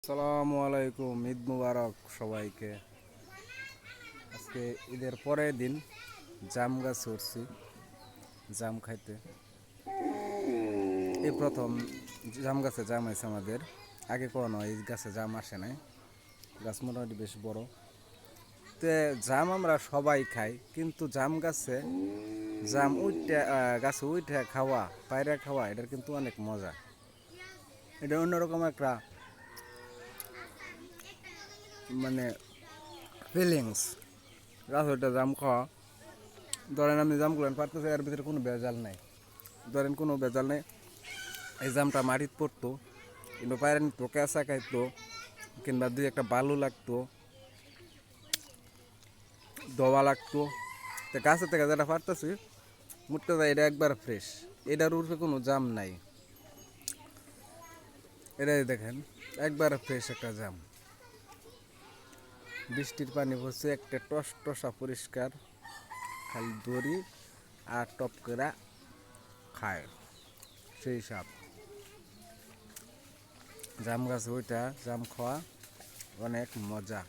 আসসালামু আলাইকুম, ঈদ মুবারক সবাইকে। আজকে ঈদের পরের দিন জাম গাছ উঠছি জাম খাইতে। এই প্রথম জাম গাছে জাম আছে আমাদের, আগে কখনো এই গাছে জাম আসে নাই। গাছ মোটামুটি বেশ বড়। তো জাম আমরা সবাই খাই, কিন্তু জাম গাছে জাম গাছে উঠে খাওয়া, পায়রা খাওয়া, এটার কিন্তু অনেক মজা। এটা অন্যরকম একটা মানে ফিলিংস। গাছ ওইটা জাম খাওয়া, ধরেন আপনি জাম করলেন পারতেছে, এর ভিতরে কোনো ভেজাল নাই। ধরেন কোনো ভেজাল নেই, এই জামটা মাটিতে পড়তো, কিন্তু পায়রা নিত, কেঁচা খাইতো, কিংবা দুই একটা বালু লাগতো, দোয়া লাগতো। তো গাছের থেকে যেটা পারতেছি মুটতে যায়, এটা একবার ফ্রেশ। এটার উর্ফে কোনো জাম নাই। এটাই দেখেন, একবার ফ্রেশ একটা জাম। বৃষ্টির পানি পড়ছে, একটা টস টসা পরিষ্কার, খালি দড়ি আর টপ করে খায়, সেই সাপ। জাম গাছে ওইটা জাম খাওয়া অনেক মজা।